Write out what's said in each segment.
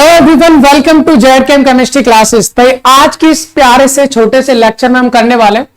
Hello everyone, welcome to Z chemistry classes. तो आज की इस प्यारे से छोटे से लेक्चर में हम करने वाले हैं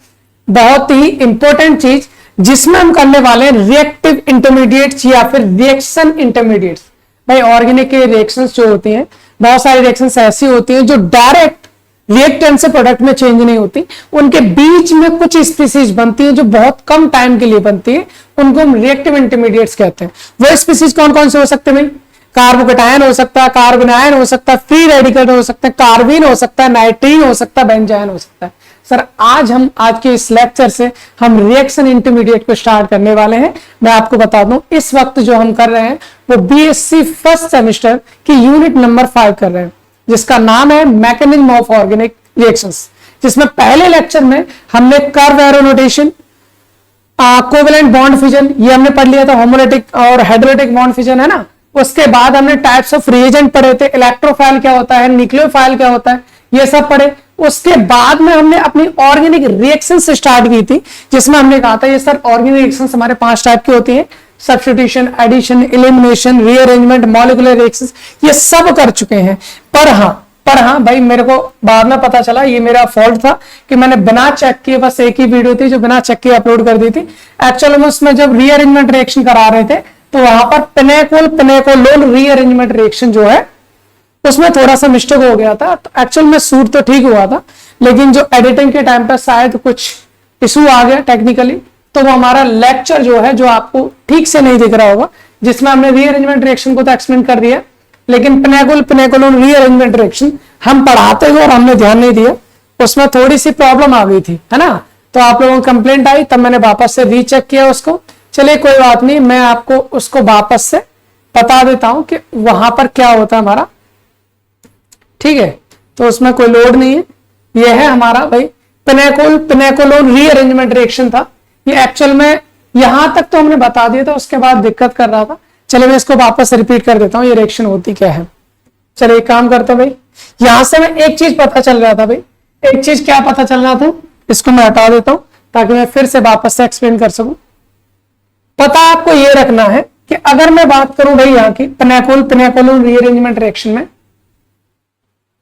बहुत ही इंपॉर्टेंट चीज, जिसमें हम करने वाले हैं रिएक्टिव इंटरमीडिएट्स या फिर रिएक्शन इंटरमीडिएट्स। भाई ऑर्गेनिक के रिएक्शंस जो होती हैं, बहुत सारी रिएक्शंस ऐसी होती हैं जो डायरेक्ट रिएक्टेंट से प्रोडक्ट में चेंज नहीं होती, उनके बीच में कुछ स्पीसीज बनती है जो बहुत कम टाइम के लिए बनती है, उनको हम रिएक्टिव इंटरमीडिएट्स कहते हैं। वो स्पीसीज कौन कौन से हो सकते हैं भाई? कार्बोकेटायन हो सकता है, कार्बोनायन हो सकता है, फ्री रेडिकल हो सकता है, कार्बीन हो सकता है, नाइट्रीन हो सकता है, बेंजाइन हो सकता है। सर आज के इस लेक्चर से हम रिएक्शन इंटरमीडिएट को स्टार्ट करने वाले हैं। मैं आपको बता दूं, इस वक्त जो हम कर रहे हैं वो बीएससी फर्स्ट सेमेस्टर की यूनिट नंबर 5 कर रहे हैं, जिसका नाम है मैकेनिज्म ऑफ ऑर्गेनिक रिएक्शंस, जिसमें पहले लेक्चर में हमने curve arrow notation, covalent bond fission ये हमने पढ़ लिया था, होमोलिटिक और हाइड्रोलिटिक बॉन्ड फिजन है ना। उसके बाद हमने टाइप्स ऑफ रिएजेंट पढ़े थे, इलेक्ट्रोफाइल क्या होता है, न्यूक्लियोफाइल क्या होता है, ये सब पढ़े। उसके बाद में हमने अपनी ऑर्गेनिक रिएक्शन से स्टार्ट की थी, जिसमें हमने कहा था ये सर ऑर्गेनिक रिएक्शन हमारे 5 टाइप की होती हैं, substitution, addition, elimination, rearrangement, molecular reactions, ये सब कर चुके हैं। पर हाँ भाई, मेरे को बाद में पता चला ये मेरा फॉल्ट था कि मैंने बिना चेक किए, बस एक ही वीडियो थी जो बिना चेक किए अपलोड कर दी थी। एक्चुअली में उसमें जब रीअरेंजमेंट रिएक्शन करा रहे थे तो वहां पर पिनेकोलोन रीअरेंजमेंट रिएक्शन जो है उसमें थोड़ा सा मिस्टेक हो गया था। तो एक्चुअल में सूट तो ठीक हुआ था, लेकिन जो एडिटिंग के टाइम पर शायद कुछ इशू आ गया टेक्निकली, तो वो हमारा लेक्चर जो है जो आपको ठीक से नहीं दिख रहा होगा, जिसमें हमने रीअरेंजमेंट रिएक्शन को तो एक्सप्लेन कर दिया, लेकिन पिनेकोलोन रीअरेंजमेंट रिएक्शन हम पढ़ाते हुए और हमने ध्यान नहीं दिया, उसमें थोड़ी सी प्रॉब्लम आ गई थी, है ना। तो आप लोगों को कंप्लेंट आई, तब मैंने वापस से रीचेक किया उसको। चलिए कोई बात नहीं, मैं आपको उसको वापस से बता देता हूं कि वहां पर क्या होता है हमारा, ठीक है। तो उसमें कोई लोड नहीं है, यह है हमारा भाई पिनेकोलोन रीअरेंजमेंट रिएक्शन था। ये एक्चुअल में यहां तक तो हमने बता दिया था, उसके बाद दिक्कत कर रहा था। चलिए मैं इसको वापस रिपीट कर देता हूं, ये रिएक्शन होती क्या है। चलिए एक काम करते भाई, यहां से मैं एक चीज पता चल रहा था भाई, एक चीज क्या पता चल रहा था, इसको मैं हटा देता हूं ताकि मैं फिर से वापस से एक्सप्लेन कर सकूं। पता आपको ये रखना है कि अगर मैं बात करूं भाई यहाँ की पिनेकोलोन रीअरेंजमेंट रिएक्शन में,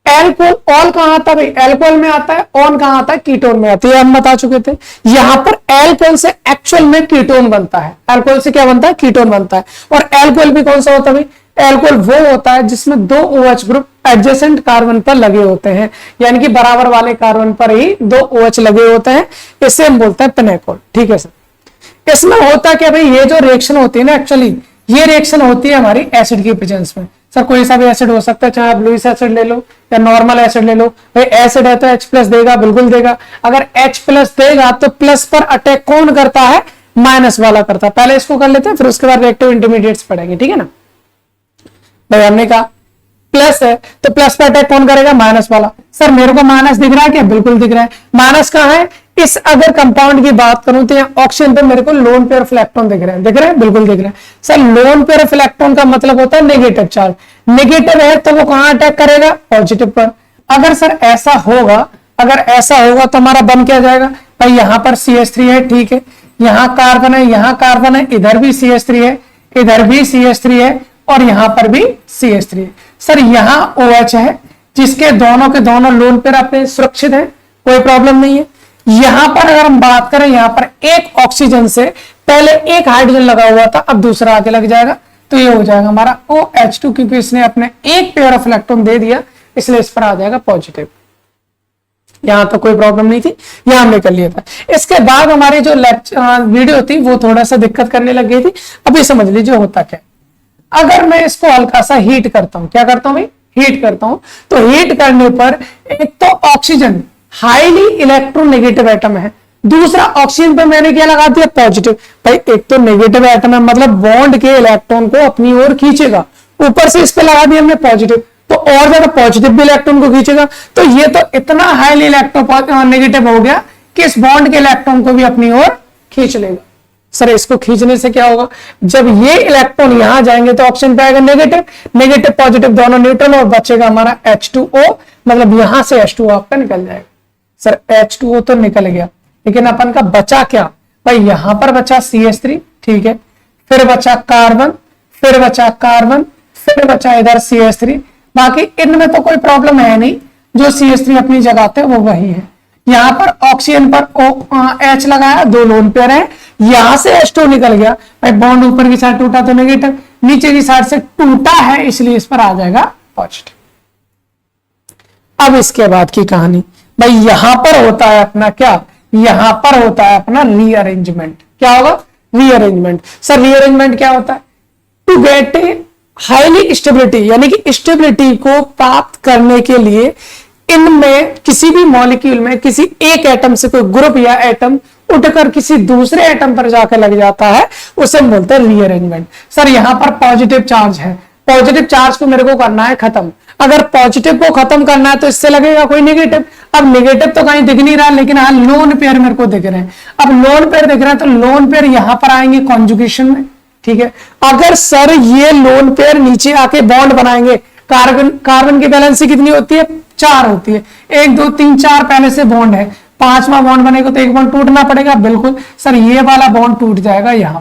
एल्कोहल ऑल कहां आता है भाई? एल्कोहल में आता है। ऑन कहां आता है? कीटोन में आता है। हम बता चुके थे। यहां पर एल्कोहल से एक्चुअल में कीटोन बनता है। एल्कोहल से क्या बनता है? कीटोन बनता है। और एल्कोहल भी कौन सा होता है भाई? एल्कोहल वो होता है जिसमें 2 OH ग्रुप एडजेसेंट कार्बन पर लगे होते हैं, यानी कि बराबर वाले कार्बन पर ही 2 OH लगे होते हैं, इसे हम बोलते हैं पिनेकोल। ठीक है सर। इसमें होता क्या भाई, ये जो रिएक्शन होती है ना, एक्चुअली ये रिएक्शन होती है हमारी एसिड की प्रेजेंस में। सर कोई सा भी एसिड हो सकता है, चाहे आप लुईस एसिड ले लो या नॉर्मल एसिड ले लो। भाई एसिड है तो H+ देगा, बिल्कुल देगा। अगर H+ देगा तो प्लस पर अटैक कौन करता है? माइनस वाला करता है। पहले इसको कर लेते हैं, फिर उसके बाद रिएक्टिव इंटरमीडिएट्स पढ़ेंगे, ठीक है ना। भाई हमने कहा प्लस है तो प्लस पर अटैक कौन करेगा? माइनस वाला। सर मेरे को माइनस दिख रहा है क्या? बिल्कुल दिख रहा है। माइनस कहां है? इस अगर कंपाउंड की बात करूं तो यहाँ ऑक्सीजन पे मेरे को लोन पेयर ऑफ इलेक्ट्रॉन दिख रहे हैं। दिख रहे हैं? बिल्कुल दिख रहे हैं। Sir lone pair of electron का मतलब होता है नेगेटिव चार्ज। नेगेटिव है तो वो कहां अटैक करेगा? पॉजिटिव पर। अगर सर ऐसा होगा, अगर ऐसा होगा तो हमारा बन क्या जाएगा भाई? यहां पर CH3 है, ठीक है, यहां कार्बन है, यहां कार्बन है, इधर भी CH3 है, इधर भी CH3 है, और यहां पर भी CH3 है। सर यहां OH है, जिसके दोनों के दोनों लोन पेयर अपने सुरक्षित है, कोई प्रॉब्लम नहीं है। यहां पर अगर हम बात करें, यहां पर एक ऑक्सीजन से पहले एक हाइड्रोजन लगा हुआ था, अब दूसरा आगे लग जाएगा, तो ये हो जाएगा हमारा OH2, क्योंकि इसने अपने एक पेयर ऑफ इलेक्ट्रॉन दे दिया, इसलिए इस पर आ जाएगा पॉजिटिव। यहां तो कोई प्रॉब्लम नहीं थी, यहां हमने कर लिया था। इसके बाद हमारी जो वीडियो थी वो थोड़ा सा दिक्कत करने लग गई थी। अभी समझ लीजिए होता क्या। अगर मैं इसको हल्का सा हीट करता हूं, क्या करता हूं भाई? हीट करता हूं, तो हीट करने पर एक तो ऑक्सीजन हाईली इलेक्ट्रोनेगेटिव एटम है, दूसरा ऑक्सीजन पे मैंने क्या लगा दिया? पॉजिटिव। भाई एक तो नेगेटिव एटम है, मतलब बॉन्ड के इलेक्ट्रॉन को अपनी ओर खींचेगा, ऊपर से इस पे लगा दिया हमने पॉजिटिव, तो और ज्यादा पॉजिटिव भी इलेक्ट्रॉन को खींचेगा। तो ये तो इतना हाईली इलेक्ट्रोनेगेटिव हो गया कि इस बॉन्ड के इलेक्ट्रॉन को भी अपनी ओर खींच लेगा। सर इसको खींचने से क्या होगा? जब ये इलेक्ट्रॉन यहां जाएंगे तो ऑक्सीजन पे आएगा नेगेटिव, नेगेटिव पॉजिटिव दोनों न्यूट्रल, और बचेगा हमारा H2O, मतलब यहां से H2O आपका निकल जाएगा। सर H2O तो निकल गया, लेकिन अपन का बचा क्या भाई? यहां पर बचा CH3, ठीक है, फिर बचा कार्बन, फिर बचा कार्बन, फिर बचा इधर CH3, बाकी इनमें तो कोई प्रॉब्लम है नहीं, जो CH3 अपनी जगह थे वो वही है। यहां पर ऑक्सीजन पर H लगाया, 2 लोन पेयर है, यहां से H2 निकल गया भाई, बॉन्ड ऊपर की साइड टूटा तो नेगेटिव, नीचे की साइड से टूटा है इसलिए इस पर आ जाएगा पॉजिटिव। अब इसके बाद की कहानी भाई, यहां पर होता है अपना क्या, यहां पर होता है अपना रीअरेंजमेंट। क्या होगा? रीअरेंजमेंट। सर रीअरेंजमेंट क्या होता है? To get a highly stability, यानी कि स्टेबिलिटी को प्राप्त करने के लिए इनमें किसी भी मॉलिक्यूल में किसी एक एटम से कोई ग्रुप या एटम उठकर किसी दूसरे एटम पर जाकर लग जाता है, उसे हम बोलते हैं रीअरेंजमेंट। सर यहां पर पॉजिटिव चार्ज है, पॉजिटिव चार्ज को मेरे को करना है खत्म। अगर पॉजिटिव को खत्म करना है तो इससे लगेगा कोई नेगेटिव। अब नेगेटिव तो कहीं दिख नहीं रहा, लेकिन हाँ लोन पेयर मेरे को दिख रहे हैं। अब लोन पेयर दिख रहा है तो लोन पेयर यहां पर आएंगे कॉन्जुगेशन में, ठीक है। अगर सर ये लोन पेयर नीचे आके बॉन्ड बनाएंगे, कार्बन की वैलेंसी कितनी होती है? 4 होती है। 1 2 3 4 पहले से बॉन्ड है, 5वां बॉन्ड बनेगा तो एक बॉन्ड टूटना पड़ेगा, बिल्कुल सर ये वाला बॉन्ड टूट जाएगा यहां।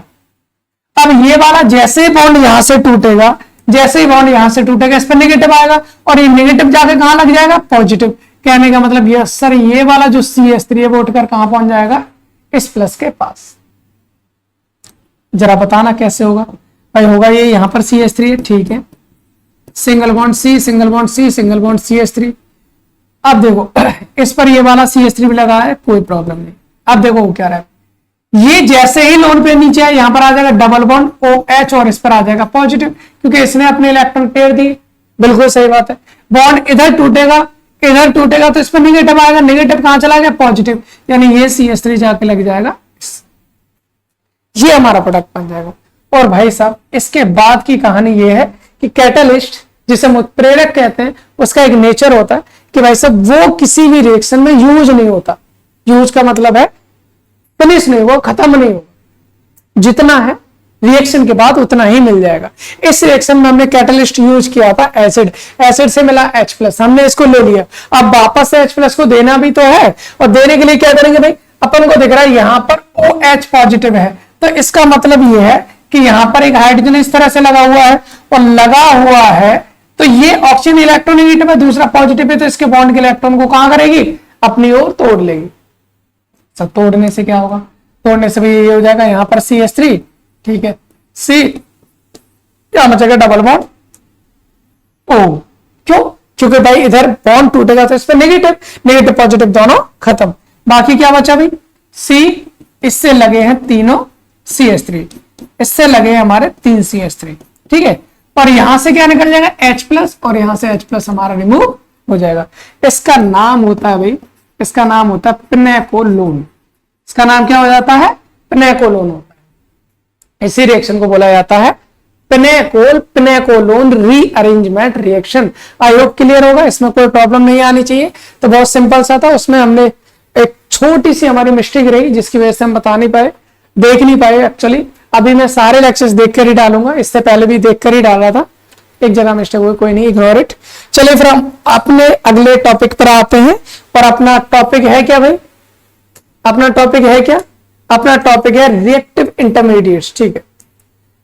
अब ये वाला जैसे ही बॉन्ड यहां से टूटेगा, जैसे ही बॉन्ड यहां से टूटेगा इस पर नेगेटिव आएगा, और ये नेगेटिव जाके कहां लग जाएगा? पॉजिटिव। कहने का मतलब ये सर ये वाला जो CH3 है वो उठकर कहां पहुंच जाएगा? इस प्लस के पास। जरा बताना कैसे होगा भाई? होगा ये यहां पर CH3 है, ठीक है, single bond C, single bond C, single bond CH3। अब देखो इस पर ये वाला CH3 भी लगा है, कोई प्रॉब्लम नहीं। अब देखो वो क्या रहा है, ये जैसे ही लोन पे नीचे है यहां पर आ जाएगा डबल बॉन्ड OH, और इस पर आ जाएगा पॉजिटिव, क्योंकि इसने अपने इलेक्ट्रॉन पेयर दिए। बिल्कुल सही बात है। बॉन्ड इधर टूटेगा तो इस पर नेगेटिव आएगा, नेगेटिव कहां चला गया? पॉजिटिव, यानी ये CH3 जाके लग जाएगा, ये हमारा प्रोडक्ट बन जाएगा। और भाई साहब इसके बाद की कहानी ये है कि कैटलिस्ट, जिसे हम उत्प्रेरक कहते हैं, उसका एक नेचर होता है कि भाई साहब वो किसी भी रिएक्शन में यूज नहीं होता। यूज का मतलब है फिनिश नहीं हुआ, खत्म नहीं हुआ, जितना है रिएक्शन के बाद उतना ही मिल जाएगा। इस रिएक्शन में हमने कैटलिस्ट यूज किया था एसिड, एसिड से मिला H+, हमने इसको ले लिया। अब वापस से H+ को देना भी तो है, और देने के लिए क्या करेंगे भाई? अपन को दिख रहा है यहां पर OH पॉजिटिव है, तो इसका मतलब यह है कि यहां पर एक हाइड्रोजन इस तरह से लगा हुआ है, और लगा हुआ है तो ये ऑक्सीजन इलेक्ट्रॉन नेगेटिव है, दूसरा पॉजिटिव है, तो इसके बॉन्ड के इलेक्ट्रॉन को कहां करेगी? अपनी ओर तोड़ लेगी। सब तोड़ने से क्या होगा? तोड़ने से भी ये हो जाएगा यहां पर CH3, ठीक है, C क्या बचेगा? Double bond O। क्यों? क्योंकि भाई इधर बॉन्ड टूटेगा तो इस पर नेगेटिव, नेगेटिव पॉजिटिव दोनों खत्म। बाकी क्या बचा भाई? C, इससे लगे हैं तीनों CH3, इससे लगे हैं हमारे 3 CH3, ठीक है। और यहां से क्या निकल जाएगा? H+, और यहां से H+ हमारा रिमूव हो जाएगा। इसका नाम होता है भाई, इसका नाम होता है पिनेकोलोन। इसका नाम क्या हो जाता है? पिनेकोलोन होता है। इसी रिएक्शन को बोला जाता है pinacolone rearrangement reaction. I hope clear होगा, इसमें कोई प्रॉब्लम नहीं आनी चाहिए। तो बहुत सिंपल सा था, उसमें हमने एक छोटी सी हमारी मिस्टेक रही जिसकी वजह से हम बता नहीं पाए, देख नहीं पाए एक्चुअली। अभी मैं सारे लेक्चर्स देख कर ही डालूंगा, इससे पहले भी देख कर ही डाला था, एक जगह मिस्टेक हुई, कोई नहीं, इग्नोर इट। चलिए फिर हम अपने अगले टॉपिक पर आते हैं। और अपना टॉपिक है क्या भाई? अपना टॉपिक है क्या? अपना टॉपिक है रिएक्टिव इंटरमीडिएट्स, ठीक है।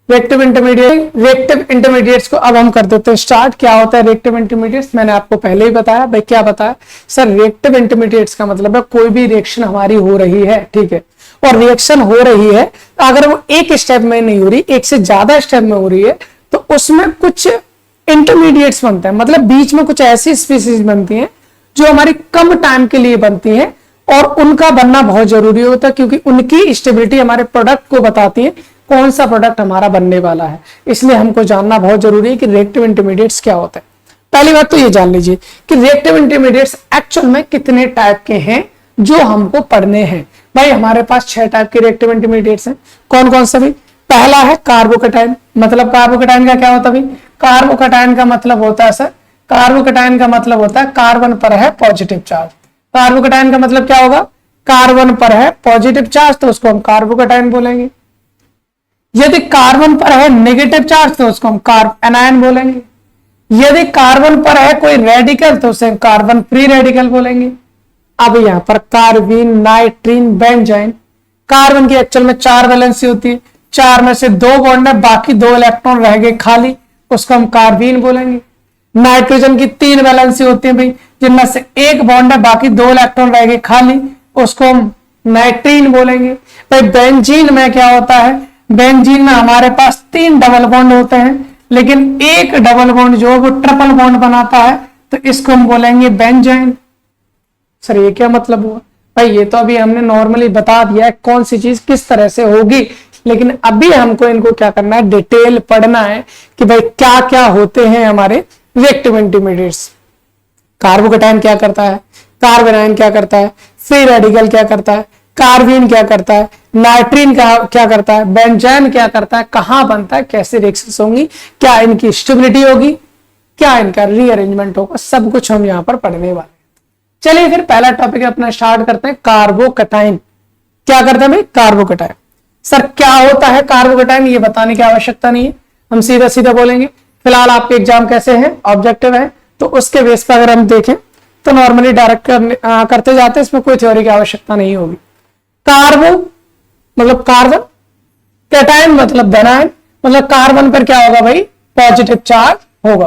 रिएक्टिव इंटरमीडिएट्स को अब हम कर देते हैं स्टार्ट। क्या होता है रिएक्टिव इंटरमीडिएट्स? मैंने आपको पहले ही बताया भाई। क्या बताया सर? रिएक्टिव इंटरमीडिएट्स का मतलब है कोई भी रिएक्शन हमारी हो रही है, ठीक है, और रिएक्शन हो रही है, अगर वो एक स्टेप में नहीं हो रही, एक से ज्यादा स्टेप में हो रही है, तो उसमें कुछ इंटरमीडिएट्स बनते हैं। मतलब बीच में कुछ ऐसी स्पीसीज बनती हैं जो हमारी कम टाइम के लिए बनती हैं, और उनका बनना बहुत जरूरी होता है, क्योंकि उनकी स्टेबिलिटी हमारे प्रोडक्ट को बताती है कौन सा प्रोडक्ट हमारा बनने वाला है। इसलिए हमको जानना बहुत जरूरी है कि रिएक्टिव इंटरमीडिएट्स क्या होता है। पहली बात तो ये जान लीजिए कि रिएक्टिव इंटरमीडिएट्स एक्चुअल में कितने टाइप के हैं जो हमको पढ़ने हैं। भाई हमारे पास 6 टाइप के रिएक्टिव इंटरमीडिएट्स हैं। कौन कौन सा भी? पहला है कार्बोकेटाइन। मतलब कार्बोकेटाइन का क्या होता है भाई? कार्बोकेटाइन का मतलब होता है सर, कार्बोकेटाइन का मतलब होता है कार्बन पर है पॉजिटिव चार्ज। कार्बोकेटाइन का मतलब क्या होगा? कार्बन पर है पॉजिटिव चार्ज, तो उसको हम कार्बोकेटाइन बोलेंगे। यदि कार्बन पर है नेगेटिव चार्ज तो उसको हम एनायन बोलेंगे। यदि कार्बन पर है कोई रेडिकल तो उसे कार्बन फ्री रेडिकल बोलेंगे। अब यहां पर कार्बीन, नाइट्रीन, बेंजाइन, कार्बन की एक्चुअल में 4 वैलेंसी होती है, 4 में से 2 बॉन्ड है, बाकी 2 इलेक्ट्रॉन रह गए खाली, उसको हम कार्बीन बोलेंगे। नाइट्रोजन की 3 वैलेंसी होती है भाई, जिनमें से एक बॉन्ड है, बाकी 2 इलेक्ट्रॉन रहेंगे खाली, उसको हम नाइट्रीन बोलेंगे। भाई बेंजीन में क्या होता है, बेंजीन में हमारे पास 3 डबल बॉन्ड होते हैं, लेकिन एक डबल बॉन्ड जो है वो ट्रिपल बॉन्ड बनाता है, तो इसको हम बोलेंगे बेंजाइन। सर ये क्या मतलब हुआ भाई, ये तो अभी हमने नॉर्मली बता दिया है कौन सी चीज किस तरह से होगी, लेकिन अभी हमको इनको क्या करना है, डिटेल पढ़ना है कि भाई क्या क्या होते हैं हमारे रिएक्टिव इंटरमीडिएट्स। कार्बोकैटायन क्या करता है, कार्बोनाइन क्या करता है, फ्री रेडिकल क्या करता है, कार्बीन क्या करता है, नाइट्रीन क्या करता है, बेंजाइन क्या करता है, कहां बनता है, कैसे रिएक्शंस होंगी, क्या इनकी स्टेबिलिटी होगी, क्या इनका रीअरेंजमेंट होगा, सब कुछ हम यहां पर पढ़ने वाले हैं। चलिए फिर पहला टॉपिक अपना स्टार्ट करते हैं, कार्बोकैटायन। क्या करते हैं भाई, कार्बोकैटायन। सर क्या होता है कार्बोकैटायन, ये बताने की आवश्यकता नहीं है, हम सीधा सीधा बोलेंगे। फिलहाल आपके एग्जाम कैसे हैं, ऑब्जेक्टिव है, तो उसके बेस पर अगर हम देखें तो नॉर्मली डायरेक्ट करते जाते हैं, इसमें कोई थ्योरी की आवश्यकता नहीं होगी। कार्बो मतलब कार्बन, कैटायन मतलब धनायन, मतलब कार्बन पर क्या होगा भाई, पॉजिटिव चार्ज होगा।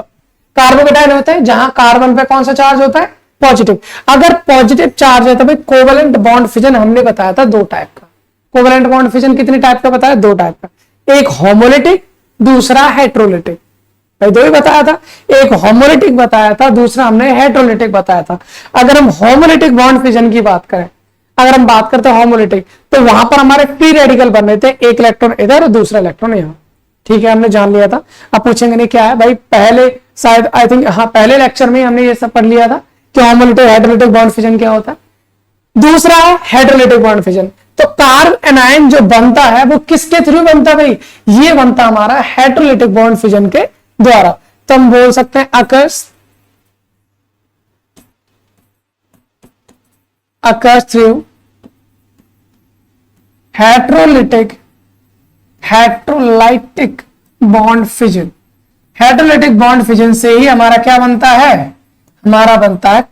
कार्बोकैटायन होता है जहां कार्बन पे कौन सा चार्ज होता है, पॉजिटिव। अगर पॉजिटिव चार्ज है तो भाई कोवेलेंट बॉन्ड फिजन हमने बताया था 2 टाइप का। कोवेलेंट बॉन्ड फिजन कितने टाइप का बताया, 2 टाइप का, एक होमोलिटिक, दूसरा हेट्रोलिटिक। भाई 2 ही बताया था, एक होमोलिटिक बताया था, दूसरा हमने हेट्रोलिटिक बताया था। अगर हम होमोलिटिक बॉन्ड फिजन की बात करें, अगर हम बात करते हैं होमोलिटिक, तो वहां पर हमारे फ्री रेडिकल बन रहे थे, एक इलेक्ट्रॉन इधर और दूसरा इलेक्ट्रॉन यहां। ठीक है, हमने जान लिया था। अब पूछेंगे नहीं क्या है भाई, पहले शायद आई थिंक हाँ पहले लेक्चर में हमने ये सब पढ़ लिया था कि होमोलिटिक हेट्रोलिटिक बॉन्ड फिजन क्या होता है। दूसरा है हेट्रोलिटिक बॉन्ड फिजन। तो कार्ब एनायन जो बनता है वो किसके थ्रू बनता है भाई, ये बनता हमारा हेट्रोलिटिक बॉन्ड फिजन के द्वारा। तो हम बोल सकते हैं occurs through heterolytic bond fission. Heterolytic bond fission से ही हमारा क्या बनता है, हमारा बनता है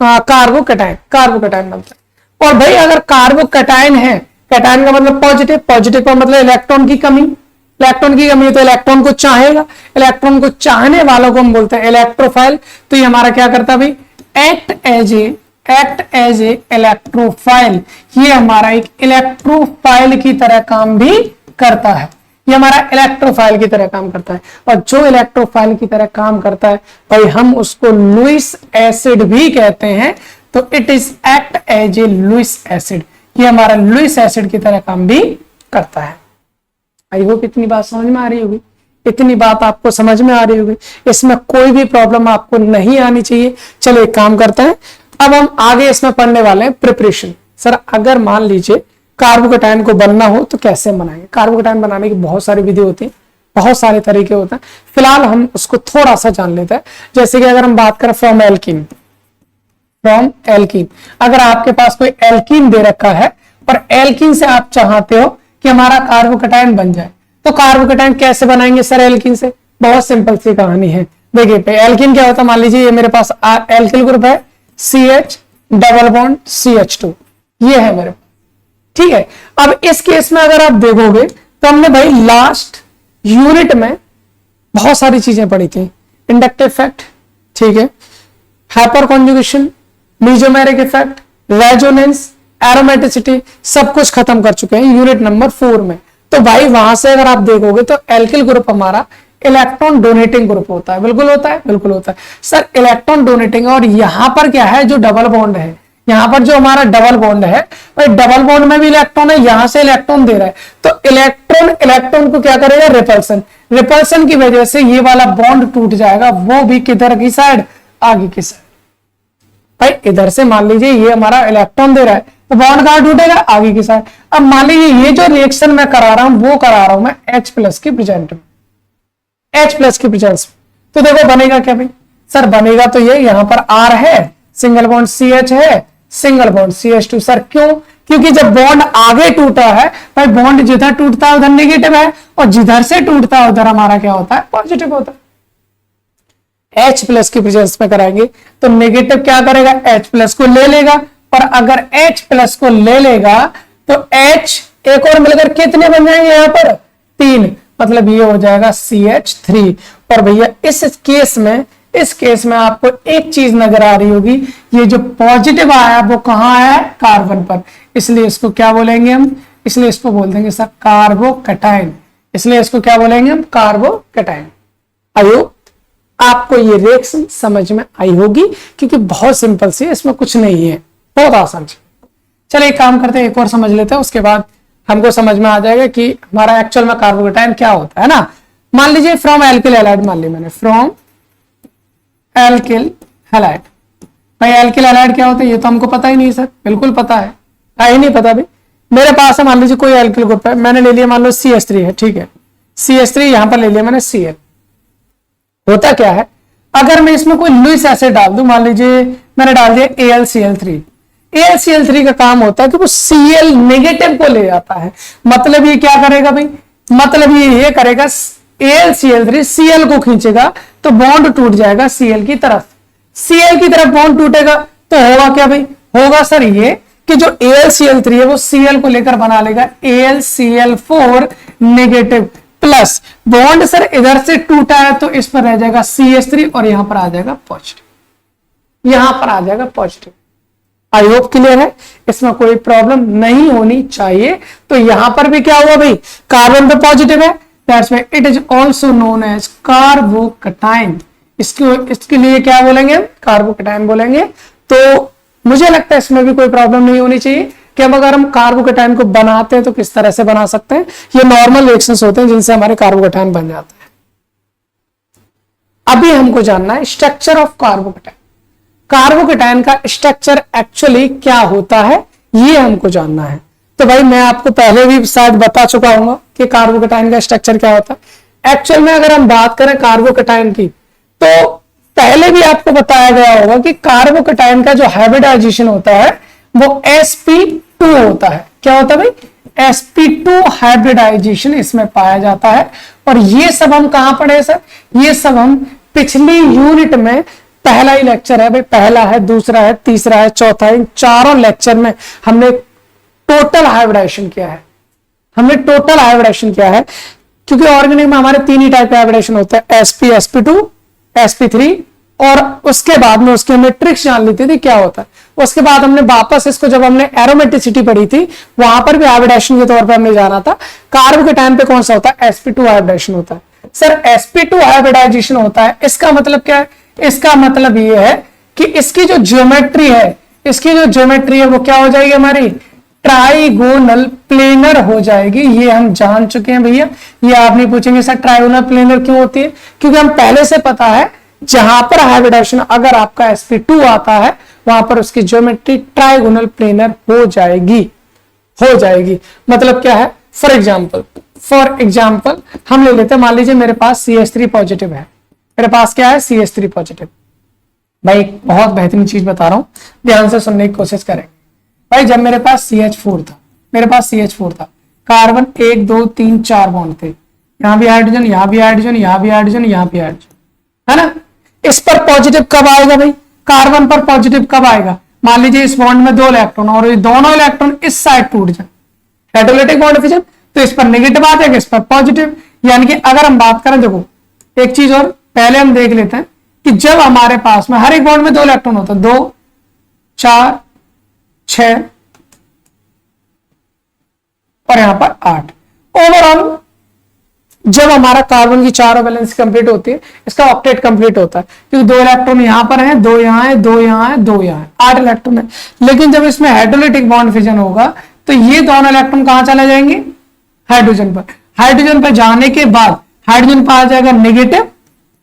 कार्बोकैटायन बनता है। और भाई अगर कार्बोकैटायन है, कैटायन का मतलब पॉजिटिव, पॉजिटिव का मतलब इलेक्ट्रॉन की कमी, इलेक्ट्रॉन की कमी है तो इलेक्ट्रॉन को चाहेगा, इलेक्ट्रॉन को चाहने वालों को हम बोलते हैं इलेक्ट्रोफाइल। तो ये हमारा क्या करता है भाई, एक्ट एज ए इलेक्ट्रोफाइल। ये हमारा एक इलेक्ट्रोफाइल की तरह काम भी करता है, ये हमारा इलेक्ट्रोफाइल की तरह काम करता है। और जो इलेक्ट्रोफाइल की तरह काम करता है भाई हम उसको लुईस एसिड भी कहते हैं। तो it is act as a Lewis acid, ये हमारा लुईस एसिड की तरह काम भी करता है। आई होप इतनी बात समझ में आ रही होगी, इतनी बात आपको समझ में आ रही होगी, इसमें कोई भी प्रॉब्लम आपको नहीं आनी चाहिए। चलो एक काम करते हैं, अब हम आगे इसमें पढ़ने वाले हैं प्रिपरेशन। सर अगर मान लीजिए कार्बोकैटायन को बनना हो तो कैसे बनाएंगे। कार्बोकैटायन बनाने की बहुत सारी विधि होती है, बहुत सारे तरीके होते हैं, फिलहाल हम उसको थोड़ा सा जान लेते हैं। जैसे कि अगर हम बात करें फ्रॉम एल्कीन, अगर आपके पास कोई एल्कीन दे रखा है और एल्कीन से आप चाहते हो कि हमारा कार्बोकैटायन बन जाए, तो कार्बोकैटायन कैसे बनाएंगे सर एल्कीन से, बहुत सिंपल सी कहानी है। देखिए एल्कीन क्या होता है, मान लीजिए ये मेरे पास एल्किल ग्रुप है, CH डबल बॉन्ड CH2, ये है मेरे पास। ठीक है, अब इस केस में अगर आप देखोगे तो हमने भाई लास्ट यूनिट में बहुत सारी चीजें पढ़ी थी, इंडक्टिव इफेक्ट, ठीक है, hyper conjugation, mesomeric effect, resonance, aromaticity, सब कुछ खत्म कर चुके हैं यूनिट नंबर 4 में। तो भाई वहां से अगर आप देखोगे तो एल्किल ग्रुप हमारा इलेक्ट्रॉन डोनेटिंग ग्रुप होता है, बिल्कुल होता है, बिल्कुल होता है सर, इलेक्ट्रॉन डोनेटिंग। और यहां पर क्या है, जो डबल बॉन्ड है, यहां पर जो हमारा डबल बॉन्ड है, भाई डबल बॉन्ड में भी इलेक्ट्रॉन है, यहां से इलेक्ट्रॉन दे रहा है, तो इलेक्ट्रॉन को क्या करेगा, रिपल्सन की वजह से ये वाला बॉन्ड टूट जाएगा, वो भी किधर की साइड, आगे की साइड। भाई इधर से मान लीजिए ये हमारा इलेक्ट्रॉन दे रहा है, तो बॉन्ड कहां टूटेगा, आगे की साइड। अब मान लीजिए ये जो रिएक्शन मैं करा रहा हूं वो करा रहा हूं मैं H+ की प्रेजेंट में, H+ की प्रेजेंस में, तो देखो बनेगा क्या भाई सर, बनेगा तो ये यहां पर R है, सिंगल बॉन्ड CH है, सिंगल बॉन्ड CH2। सर क्यों, क्योंकि जब बॉन्ड आगे टूटा है भाई, बॉन्ड जिधर टूटता है उधर नेगेटिव है, और जिधर से टूटता है उधर हमारा क्या होता है, पॉजिटिव होता है। H+ की प्रेजेंस में कराएंगे तो नेगेटिव क्या करेगा, H+ को ले लेगा, और अगर H+ को ले लेगा तो H एक और मिलकर कितने बन जाएंगे, यहां पर 3, मतलब ये हो जाएगा CH3। और भैया इस केस में आपको एक चीज नजर आ रही होगी, ये जो पॉजिटिव आया वो कहाँ आया, कार्बन पर, इसलिए इसको क्या बोलेंगे हम, इसलिए इसको बोल देंगे सर कार्बोकैटायन, इसलिए इसको क्या बोलेंगे हम, कार्बोकैटायन। आई होप आपको ये रिएक्शन समझ में आई होगी, क्योंकि बहुत सिंपल सी है, इसमें कुछ नहीं है, बहुत आसान है। चलिए एक काम करते हैं, एक और समझ लेते हैं, उसके बाद हमको समझ में आ जाएगा कि हमारा एक्चुअल में कार्बोकैटायन क्या होता है ना। मान लीजिए फ्रॉम एल्किल हैलाइड, मान लिया मैंने फ्रॉम एल्किल हैलाइड। भाई एल्किल हैलाइड क्या होता है, ये तो हमको पता ही नहीं सर, बिल्कुल पता है, ही नहीं पता भाई। मेरे पास है, मान लीजिए कोई एल्किल ग्रुप है, मैंने ले लिया मान लो CH3 है, ठीक है, CH3 यहां पर ले लिया मैंने Cl। होता क्या है, अगर मैं इसमें कोई लुईस एसिड डाल दूं, मान लीजिए मैंने डाल दिया AlCl3, AlCl3 का काम होता है कि वो Cl नेगेटिव को ले जाता है। मतलब ये क्या करेगा भाई, मतलब ये करेगा AlCl3 Cl को खींचेगा तो बॉन्ड टूट जाएगा Cl की तरफ, Cl की तरफ बॉन्ड टूटेगा तो होगा क्या भाई, होगा सर ये कि जो AlCl3 है वो Cl को लेकर बना लेगा AlCl4 negative plus, bond sir इधर से टूटा है तो इस पर रह जाएगा CH3 और यहां पर आ जाएगा पॉजिटिव, यहां पर आ जाएगा पॉजिटिव। आई होप क्लियर है, इसमें कोई प्रॉब्लम नहीं होनी चाहिए। तो यहां पर भी क्या हुआ भाई, कार्बन पे पॉजिटिव है, that's why it is also known as carbocation. इसके लिए क्या बोलेंगे, कार्बोकैटायन बोलेंगे। तो मुझे लगता है इसमें भी कोई प्रॉब्लम नहीं होनी चाहिए कि अब अगर हम कार्बोकैटायन को बनाते हैं तो किस तरह से बना सकते हैं। ये नॉर्मल रिएक्शंस होते हैं जिनसे हमारे कार्बोकैटायन बन जाते हैं। अभी हमको जानना है स्ट्रक्चर ऑफ कार्बोकैटायन, कार्बोकैटायन का स्ट्रक्चर एक्चुअली क्या होता है, ये हमको जानना है। तो भाई मैं आपको पहले भी शायद बता चुका हूं कि कार्बोकैटायन का स्ट्रक्चर क्या होता है। एक्चुअल में अगर हम बात करें कार्बोकैटायन की, तो पहले भी आपको बताया गया होगा कि कार्बोकैटायन का जो हाइब्रिडाइजेशन होता है वो sp2 होता है। क्या होता है भाई, sp2 हाइब्रिडाइजेशन इसमें पाया जाता है। और ये सब हम कहां पढ़े सर, ये सब हम पिछली यूनिट में, पहला ही लेक्चर है भाई, पहला है, दूसरा है, तीसरा है, चौथा है, इन चारों लेक्चर में हमने टोटल हाइब्रिडाइजेशन किया है, हमने टोटल हाइब्रिडाइजेशन किया है। क्योंकि ऑर्गेनिक में हमारे तीन ही टाइप का हाइब्रिडाइजेशन होता है, sp, sp2, sp3, और उसके बाद में उसकी हमने ट्रिक्स जान ली थी क्या होता है। उसके बाद हमने वापस इसको, जब हमने एरोमेटिसिटी पढ़ी थी, वहां पर भी हाइब्रिडाइजेशन के तौर पर हमने जाना था। कार्ब के टाइम पे कौन सा होता है, sp2 हाइब्रिडाइजेशन होता है। सर sp2 हाइब्रिडाइजेशन होता है, इसका मतलब क्या है, इसका मतलब ये है कि इसकी जो ज्योमेट्री है, इसकी जो ज्योमेट्री है वो क्या हो जाएगी हमारी, ट्राइगोनल प्लेनर हो जाएगी। ये हम जान चुके हैं भैया, ये आप नहीं पूछेंगे सर ट्राइगोनल प्लेनर क्यों होती है, क्योंकि हम पहले से पता है जहां पर हाइब्रिडाइजेशन अगर आपका sp2 आता है वहां पर उसकी ज्योमेट्री ट्राइगोनल प्लेनर हो जाएगी, हो जाएगी। मतलब क्या है, फॉर एग्जाम्पल हम ले लेते हैं, मान लीजिए मेरे पास CH3 पॉजिटिव है, मेरे पास क्या है, CH3 पॉजिटिव। भाई बहुत बेहतरीन चीज बता रहा हूं, ध्यान से सुनने की कोशिश करें। भाई जब मेरे पास CH4 था, मेरे पास CH4 था, कार्बन 1 2 3 4 बॉन्ड थे, यहां भी हाइड्रोजन, यहां भी हाइड्रोजन, यहां भी हाइड्रोजन, यहां भी हाइड्रोजन, है ना। इस पर पॉजिटिव कब आएगा भाई, कार्बन पर पॉजिटिव कब आएगा, मान लीजिए इस बॉन्ड में 2 इलेक्ट्रॉन और ये दोनों इलेक्ट्रॉन इस साइड टूट जाए, हाइड्रोलाइटिक बॉन्ड फिजन, तो इस पर नेगेटिव आ जाएगा, इस पर पॉजिटिव। यानी कि अगर हम बात करें, देखो एक चीज और पहले हम देख लेते हैं कि जब हमारे पास में हर एक बॉन्ड में 2 इलेक्ट्रॉन होता है, 2 4 6 और यहां पर 8, ओवरऑल जब हमारा कार्बन की चारों वैलेंसी कंप्लीट होती है, इसका ऑक्टेट कंप्लीट होता है, क्योंकि 2 इलेक्ट्रॉन यहां पर हैं, 2 यहां है, 2 यहां है, 2 यहां है, 8 इलेक्ट्रॉन है। लेकिन जब इसमें हाइड्रोलाइटिक बॉन्ड फिजन होगा तो ये दोनों इलेक्ट्रॉन कहां चले जाएंगे, हाइड्रोजन पर। हाइड्रोजन पर जाने के बाद हाइड्रोजन पर आ जाएगा नेगेटिव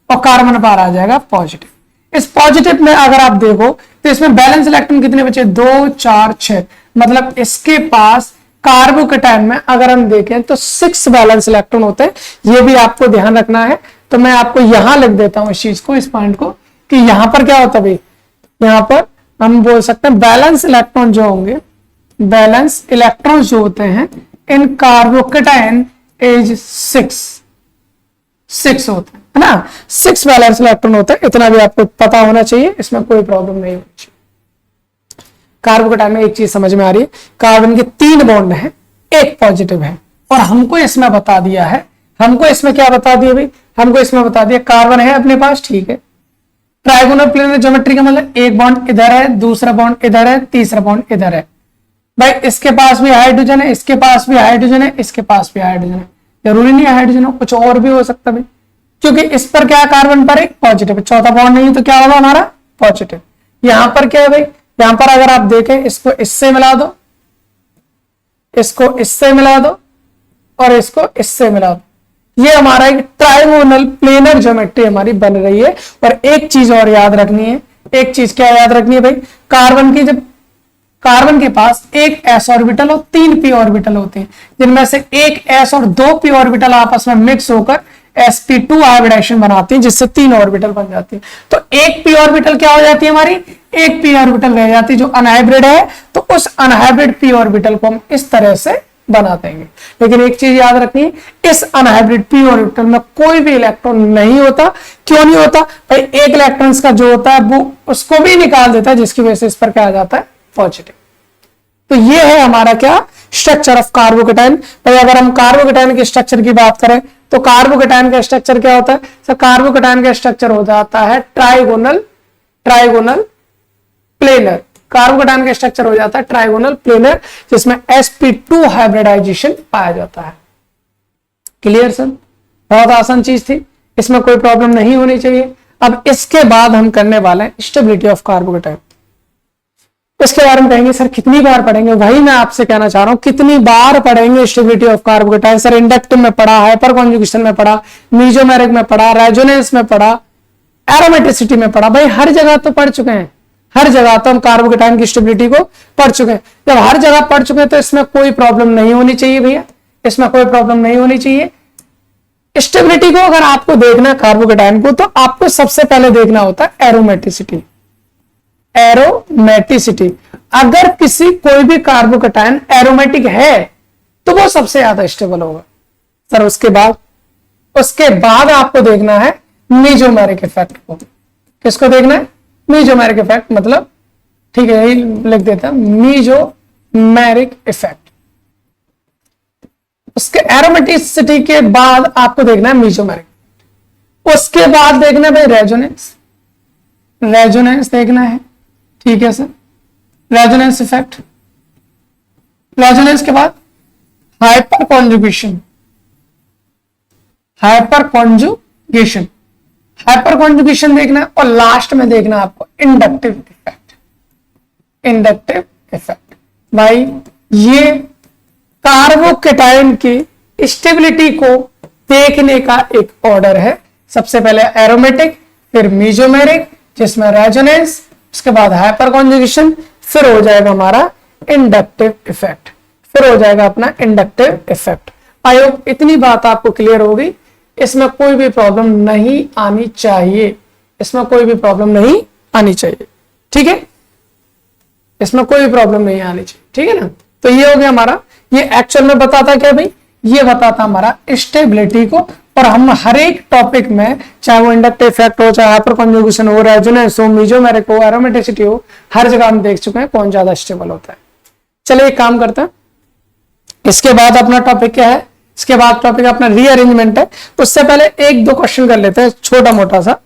और कार्बन पर आ जाएगा पॉजिटिव। इस पॉजिटिव में अगर आप देखो तो इसमें बैलेंस इलेक्ट्रॉन कितने बचे, 2 4 6, मतलब इसके पास कार्बोकैटायन में अगर हम देखें तो 6 बैलेंस इलेक्ट्रॉन होते हैं। ये भी आपको ध्यान रखना है, तो मैं आपको यहां लिख देता हूं इस चीज को, इस पॉइंट को, कि यहां पर क्या होता है भाई, यहां पर हम बोल सकते हैं बैलेंस इलेक्ट्रॉन जो होंगे, बैलेंस इलेक्ट्रॉन जो होते हैं इन कार्बोकैटायन इज 6 होते हैं ना, 6 बैलेंस इलेक्ट्रॉन होते हैं। इतना भी आपको पता होना चाहिए, इसमें कोई प्रॉब्लम नहीं होनी चाहिए। कार्बोकैटायन में एक चीज समझ में आ रही है, कार्बन के 3 बॉन्ड हैं, एक पॉजिटिव है, और हमको इसमें बता दिया है, हमको इसमें क्या बता दिया भाई, हमको इसमें बता दिया कार्बन है अपने पास, ठीक है। ट्राइगोनल प्लेनर ज्योमेट्री का मतलब एक बॉन्ड इधर है, दूसरा बॉन्ड इधर है, तीसरा बॉन्ड इधर है। भाई इसके पास भी हाइड्रोजन है, इसके पास भी हाइड्रोजन है, इसके पास भी हाइड्रोजन है। जरूरी नहीं है हाइड्रोजन हो, कुछ और भी हो सकता भाई, क्योंकि इस पर क्या कार्बन पर एक पॉजिटिव, चौथा बॉन्ड नहीं तो क्या होगा हमारा पॉजिटिव। यहां पर क्या है भाई, यहां पर अगर आप देखें इसको इससे मिला दो, इसको इससे मिला दो और इसको इससे मिला दो, ये हमारा एक ट्राइगोनल प्लेनर ज्योमेट्री हमारी बन रही है। और एक चीज और याद रखनी है, एक चीज क्या याद रखनी है भाई, कार्बन की जब कार्बन के पास एक s ऑर्बिटल और 3 p ऑर्बिटल होते हैं, जिनमें से एक s और 2 p ऑर्बिटल आपस में मिक्स होकर sp2 हाइब्रिडेशन बनाती है, जिससे 3 ऑर्बिटल बन जाती है। तो एक p ऑर्बिटल क्या हो जाती है हमारी, एक p ऑर्बिटल रह जाती है जो अनहाइब्रिड है, तो उस अनहाइब्रिड p ऑर्बिटल को हम इस तरह से बना देंगे। लेकिन एक चीज याद रखनी है, इस अनहाइब्रिड p ऑर्बिटल में कोई भी इलेक्ट्रॉन नहीं होता। क्यों नहीं होता भाई, एक इलेक्ट्रॉन का जो होता है वो उसको भी निकाल देता है, जिसकी वजह से इस पर क्या आ जाता है पॉजिटिव। तो ये है हमारा क्या स्ट्रक्चर ऑफ कार्बोकेटाइन। भाई अगर हम कार्बोकेटाइन के स्ट्रक्चर की बात करें तो कार्बोकेटाइन का स्ट्रक्चर क्या होता है सर, कार्बोकेटाइन का स्ट्रक्चर हो जाता है ट्राइगोनल प्लेनर। कार्बोकेटाइन का स्ट्रक्चर हो जाता है ट्राइगोनल प्लेनर, जिसमें sp2 हाइब्रिडाइजेशन पाया जाता है। क्लियर सर, बहुत आसान चीज थी, इसमें कोई प्रॉब्लम नहीं होनी चाहिए। अब इसके बाद हम करने वाले हैं स्टेबिलिटी ऑफ कार्बोकेटाइन। इसके बारे में कहेंगे सर कितनी बार पढ़ेंगे, वही मैं आपसे कहना चाह रहा हूं, कितनी बार पढ़ेंगे stability of carbocation. Sir inductive में पढ़ा, हाइपर कॉन्जुगेशन में पढ़ा, मीजोमेरिक में पढ़ा, रेजोनेंस में पढ़ा, एरोमेटिसिटी में पढ़ा। भाई हर जगह तो पढ़ चुके हैं, हर जगह तो हम कार्बोकेटाइन की स्टेबिलिटी को पढ़ चुके हैं। जब हर जगह पढ़ चुके हैं तो इसमें कोई प्रॉब्लम नहीं होनी चाहिए भैया, इसमें कोई प्रॉब्लम नहीं होनी चाहिए। स्टेबिलिटी को अगर आपको देखना है कार्बोकेटाइन को, तो आपको सबसे पहले देखना होता है एरोमेटिसिटी। एरोमेटिसिटी, अगर किसी कोई भी कार्बोकेटाइन एरोमेटिक है तो वो सबसे ज्यादा स्टेबल होगा सर। उसके बाद आपको देखना है मीजोमेरिक इफेक्ट को। किसको देखना है, मीजोमेरिक इफेक्ट, मतलब ठीक है यही लिख देता मीजोमेरिक इफेक्ट। उसके एरोमेटिसिटी के बाद आपको देखना है मीजोमेरिक, उसके बाद देखना है भाई रेजोनेंस देखना है, ठीक है सर, रेजोनेंस इफेक्ट। रेजोनेंस के बाद हाइपर कॉन्जुगेशन देखना है, और लास्ट में देखना है आपको इंडक्टिव इफेक्ट। भाई ये कार्बोकेटाइन की स्टेबिलिटी को देखने का एक ऑर्डर है। सबसे पहले एरोमेटिक, फिर मीजोमेरिक, जिसमें रेजोनेंस, उसके बाद हाइपर कॉन्जुगेशन, फिर हो जाएगा हमारा इंडक्टिव इफेक्ट, फिर हो जाएगा अपना इंडक्टिव इफेक्ट। आई होप इतनी बात आपको क्लियर होगी। इसमें कोई भी प्रॉब्लम नहीं आनी चाहिए, इसमें कोई भी प्रॉब्लम नहीं आनी चाहिए, ठीक है, इसमें कोई प्रॉब्लम नहीं आनी चाहिए, ठीक है ना। तो ये हो गया हमारा, ये एक्चुअल में बताता क्या भाई, ये बताता हमारा स्टेबिलिटी को। और हम हर एक टॉपिक में, चाहे वो इंडक्टिव इफेक्ट हो, चाहे हाइपर कॉन्जुगेशन हो, रेजोनेंस हो, मीजोमेरिक हो, एरोमेटिसिटी हो, हर जगह हम देख चुके हैं कौन ज्यादा स्टेबल होता है। चलिए एक काम करते हैं, इसके बाद अपना टॉपिक क्या है, इसके बाद टॉपिक अपना रीअरेंजमेंट है। उससे पहले एक दो क्वेश्चन कर लेते हैं छोटा मोटा सा,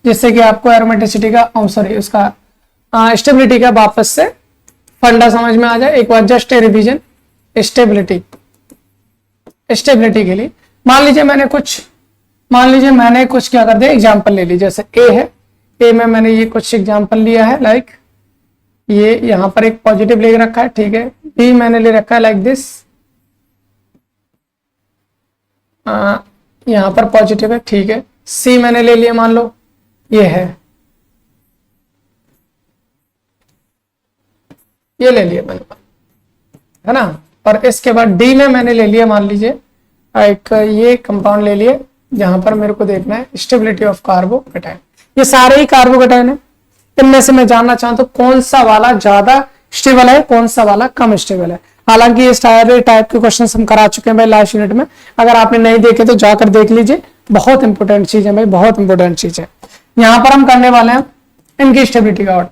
जिससे कि आपको एरोमेटिसिटी का उसका स्टेबिलिटी का वापस से फंडा समझ में आ जाए। एक बार जस्ट रिवीजन स्टेबिलिटी के लिए मान लीजिए मैंने कुछ क्या कर दिया, एग्जांपल ले लीजिए। जैसे ए है, ए में मैंने ये कुछ एग्जांपल लिया है, लाइक ये यहां पर एक पॉजिटिव ले रखा है, ठीक है। बी मैंने ले रखा है लाइक दिस, यहां पर पॉजिटिव है, ठीक है। सी मैंने ले लिया, मान लो ये ले लिया मैंने, है ना। और इसके बाद डी में मैंने ले लिया, मान लीजिए एक ये कंपाउंड ले लिया, जहां पर मेरे को देखना है स्टेबिलिटी ऑफ कार्बोकेटाइन। ये सारे ही कार्बोकेटाइन है, इनमें से मैं जानना चाहूँ तो कौन सा वाला ज्यादा स्टेबल है, कौन सा वाला कम स्टेबल है। हालांकि इस टाइप के क्वेश्चन हम करा चुके हैं भाई लास्ट यूनिट में, अगर आपने नहीं देखे तो जाकर देख लीजिए, बहुत इंपॉर्टेंट चीज है भाई, बहुत इंपॉर्टेंट चीज है। यहां पर हम करने वाले हैं इनकी स्टेबिलिटी का ऑर्डर,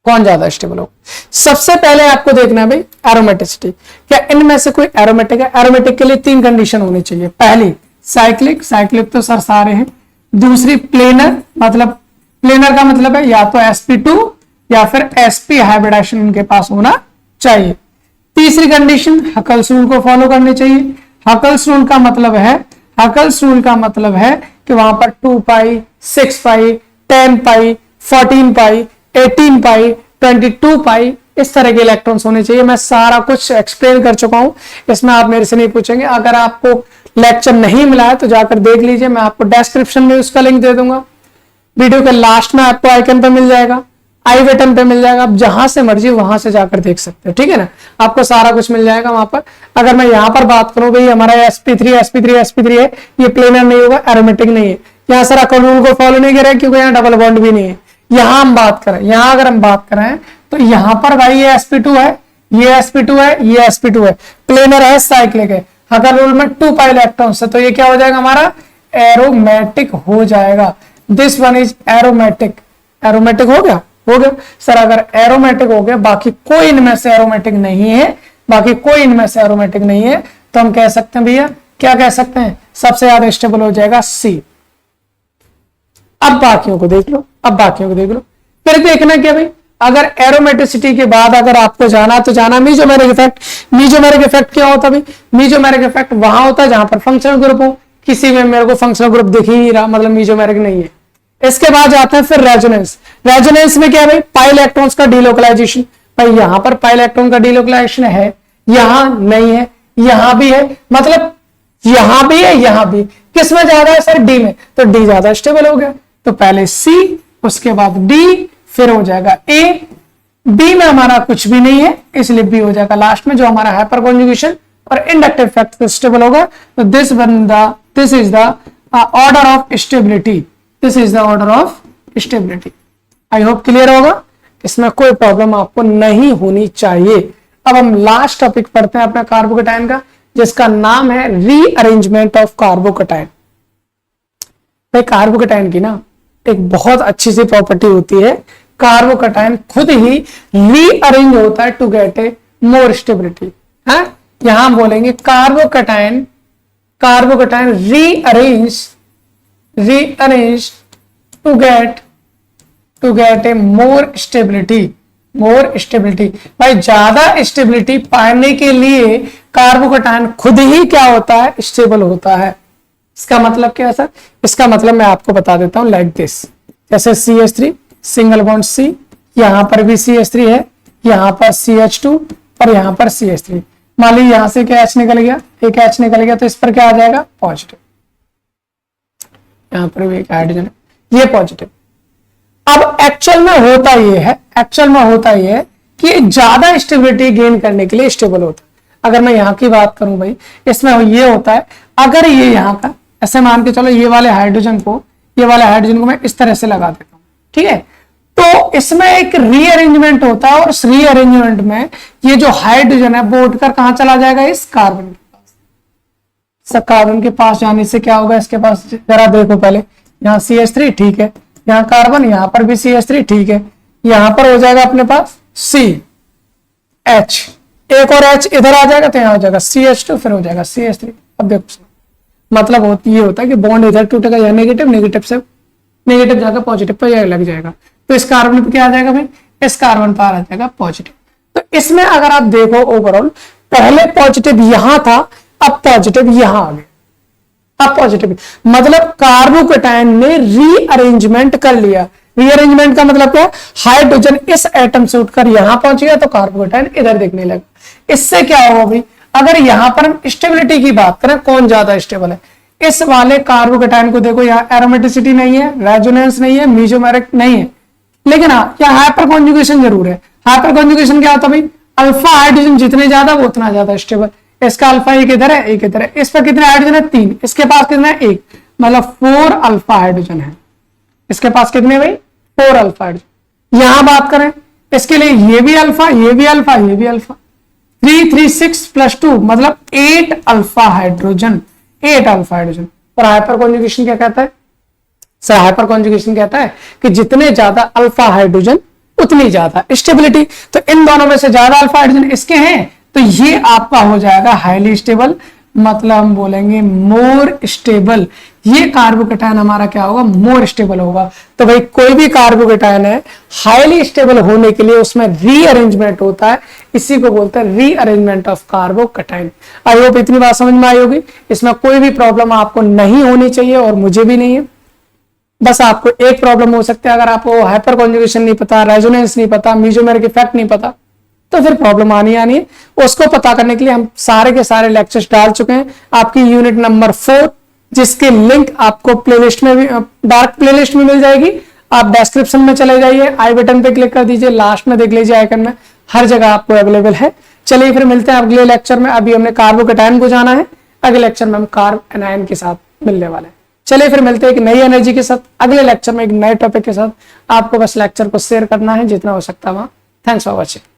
कौन ज्यादा स्टेबल हो। सबसे पहले आपको देखना है भाई एरोमेटिसिटी, क्या इनमें से कोई एरोमेटिक है। एरोमेटिक के लिए 3 कंडीशन होनी चाहिए। पहली, साइक्लिक, साइक्लिक तो सर सारे हैं। दूसरी प्लेनर, मतलब प्लेनर का मतलब है या तो sp2 या फिर sp हाइब्रिडाइजेशन इनके पास होना चाहिए। तीसरी कंडीशन हकल्स रूल को फॉलो करनी चाहिए। हकल्स रूल का मतलब है, हकल्स रूल का मतलब है कि वहां पर 2 पाई, 6 पाई, 10 पाई, 14 पाई, 18 पाई, 22 पाई इस तरह के इलेक्ट्रॉन्स होने चाहिए। मैं सारा कुछ एक्सप्लेन कर चुका हूं, इसमें आप मेरे से नहीं पूछेंगे। अगर आपको लेक्चर नहीं मिला है तो जाकर देख लीजिए, मैं आपको डिस्क्रिप्शन में उसका लिंक दे दूंगा। वीडियो के लास्ट में आपको आइकन पे मिल जाएगा, आई बटन पे मिल जाएगा, आप जहां से मर्जी वहां से जाकर देख सकते हो, ठीक है ना। आपको सारा कुछ मिल जाएगा वहां पर। अगर मैं यहां पर बात करूं भाई हमारा sp3 है, ये प्लेनर नहीं होगा, एरोमेटिक नहीं है। यहाँ सर हकल रूल को फॉलो नहीं करें क्योंकि यहाँ डबल बॉन्ड भी नहीं है। यहां हम बात करें, यहां अगर हम बात करें तो यहां पर भाई ये sp2 है, ये sp2 है, ये sp2 है, प्लेनर है, साइक्लिक है। हकल रूल में 2 पाई इलेक्ट्रॉन्स है तो ये क्या हो जाएगा हमारा, एरोमेटिक हो जाएगा। This one is aromatic. Aromatic हो गया, हो गया सर। अगर एरोमेटिक हो गया, बाकी कोई इनमें से एरोमेटिक नहीं है, बाकी कोई इनमें से एरोमेटिक नहीं है, तो हम कह सकते हैं भैया, क्या कह सकते हैं, सबसे ज्यादा स्टेबल हो जाएगा C। अब बाकियों को देख लो, अब बाकियों को देख लो। फिर देखना क्या भाई, अगर एरोमेटिसिटी के बाद अगर आपको जाना तो जाना मीजोमेरिक इफेक्ट। मीजोमेरिक इफेक्ट क्या होता है भाई, मीजोमेरिक इफेक्ट वहां होता है जहां पर फंक्शनल ग्रुप हो। किसी में मेरे को फंक्शनल ग्रुप दिख ही नहीं रहा, मतलब मीजोमेरिक नहीं है। इसके बाद जाते हैं फिर रेजोनेंस। रेजोनेंस में क्या है भाई, पाई इलेक्ट्रॉन्स का डीलोकलाइजेशन। भाई यहां पर पाई इलेक्ट्रॉन का डीलोकलाइजेशन है, यहां नहीं है, यहां भी है, मतलब यहां भी है, यहां भी। किस में ज्यादा है सर, डी में, तो डी ज्यादा स्टेबल हो गया। तो पहले सी, उसके बाद डी, फिर हो जाएगा ए। बी में हमारा कुछ भी नहीं है, इसलिए बी हो जाएगा लास्ट में, जो हमारा हाइपर कॉन्जुगेशन और इंडक्टिव इफेक्ट स्टेबल होगा। तो this is the order of stability, this is the order of stability. I hope clear होगा, इसमें कोई प्रॉब्लम आपको नहीं होनी चाहिए। अब हम लास्ट टॉपिक पढ़ते हैं अपना कार्बोकेटाइन का, जिसका नाम है रीअरेंजमेंट ऑफ कार्बोकेटाइन। भाई कार्बोकेटाइन की ना एक बहुत अच्छी सी प्रॉपर्टी होती है, कार्बोकेटाइन खुद ही रीअरेंज होता है to get a more stability. है, यहां हम बोलेंगे carbocation rearrange to get a more stability. भाई ज्यादा स्टेबिलिटी पाने के लिए कार्बोकेटाइन खुद ही क्या होता है, स्टेबल होता है। इसका मतलब क्या है सर, इसका मतलब मैं आपको बता देता हूं, लाइक दिस। जैसे CH3 सिंगल बॉन्ड C, यहां पर भी CH3 है, यहां पर CH2 और यहां पर CH3। मान लीजिए यहां से क्या H निकल गया, एक H निकल गया, तो इस पर क्या आ जाएगा, पॉजिटिव। यहां पर भी एक हाइड्रोजन है, ये पॉजिटिव। अब एक्चुअल में होता ये है कि ज्यादा स्टेबिलिटी गेन करने के लिए स्टेबल होता है। अगर मैं यहां की बात करूं भाई, इसमें ये होता है, अगर ये यहां का ऐसे मान के चलो, ये वाले हाइड्रोजन को मैं इस तरह से लगा देता हूं, ठीक है, तो इसमें एक रीअरेंजमेंट होता है, और उस रीअरेंजमेंट में ये जो हाइड्रोजन है वो उठकर कहां चला जाएगा, इस कार्बन के पास। कार्बन के पास जाने से क्या होगा, इसके पास जरा देखो पहले, यहाँ CH3 ठीक है, यहाँ कार्बन, यहाँ पर भी CH3 ठीक है, यहां पर हो जाएगा अपने पास CH, एक और H इधर आ जाएगा, तो यहां हो जाएगा CH2, फिर हो जाएगा CH3। अब देखो मतलब ये होता है कि बॉन्ड इधर टूटेगा, या नेगेटिव से नेगेटिव जाकर पॉजिटिव पर लग जाएगा, तो इस कार्बन पे क्या आ जाएगा भाई, इस कार्बन पर आ जाएगा पॉजिटिव। तो इसमें अगर आप देखो ओवरऑल, पहले पॉजिटिव यहां था, अब पॉजिटिव यहां आ गया, अब पॉजिटिव, मतलब कार्बोकेटाइन ने रीअरेंजमेंट कर लिया। रीअरेंजमेंट का मतलब क्या, हाइड्रोजन इस एटम से उठकर यहां पहुंच गया, तो कार्बोकेटाइन इधर दिखने लगा। इससे क्या होगा भाई, अगर यहां पर हम स्टेबिलिटी की बात करें, कौन ज्यादा स्टेबल है, इस वाले कार्बोकेटाइन को देखो, यहाँ एरोमेटिसिटी नहीं है, रेजोनेंस नहीं है, मीजोमेरिक नहीं है, लेकिन हाँ यहाँ हाइपर कॉन्जुगेशन जरूर है। हाइपर कॉन्जुगेशन क्या होता है भाई, अल्फा हाइड्रोजन जितने ज्यादा वो उतना ज्यादा स्टेबल। इसका अल्फा एक इधर है, एक इधर है, इस पर कितने हाइड्रोजन है, 3, इसके पास कितना है, 1, मतलब 4 अल्फा हाइड्रोजन है। इसके पास कितने भाई, 4 अल्फा हाइड्रोजन। यहां बात करें इसके लिए, ये भी अल्फा, ये भी अल्फा, ये भी अल्फा, 3 3 6 + 2 मतलब 8 अल्फा हाइड्रोजन, 8 अल्फा हाइड्रोजन। और हाइपर कॉन्जुगेशन क्या कहता है सर, हाइपर कॉन्जुगेशन कहता है कि जितने ज्यादा अल्फा हाइड्रोजन उतनी ज्यादा स्टेबिलिटी। तो इन दोनों में से ज्यादा अल्फा हाइड्रोजन इसके हैं, तो ये आपका हो जाएगा हाईली स्टेबल। मतलब हम बोलेंगे मोर स्टेबल। ये कार्बोकेटायन हमारा क्या होगा, मोर स्टेबल होगा। तो भाई कोई भी कार्बोकेटायन है हाईली स्टेबल होने के लिए उसमें रीअरेंजमेंट होता है, इसी को बोलते हैं rearrangement of carbocation. I hope इतनी बात समझ में आई होगी। इसमें कोई भी प्रॉब्लम आपको नहीं होनी चाहिए और मुझे भी नहीं है। बस आपको एक प्रॉब्लम हो सकता है, अगर आपको हाइपर कॉन्जुगेशन नहीं पता, रेजोनेंस नहीं पता, मेसोमेरिक इफेक्ट नहीं पता, तो फिर प्रॉब्लम आनी है। उसको पता करने के लिए हम सारे के सारे लेक्चर्स डाल चुके हैं आपकी यूनिट नंबर 4, जिसके लिंक आपको प्लेलिस्ट में भी, डार्क प्लेलिस्ट में मिल जाएगी। आप डिस्क्रिप्शन में चले जाइए, आई बटन पे क्लिक कर दीजिए, लास्ट में देख लीजिए आइकन में, हर जगह आपको अवेलेबल है। चलिए फिर मिलते हैं अगले लेक्चर में। अभी हमने कार्बोकेटायन को जाना है, अगले लेक्चर में हम कार्ब एनायन के साथ मिलने वाले हैं। चलिए फिर मिलते हैं एक नई एनर्जी के साथ अगले लेक्चर में, एक नए टॉपिक के साथ। आपको बस लेक्चर को शेयर करना है जितना हो सकता है वहां। Thanks for watching.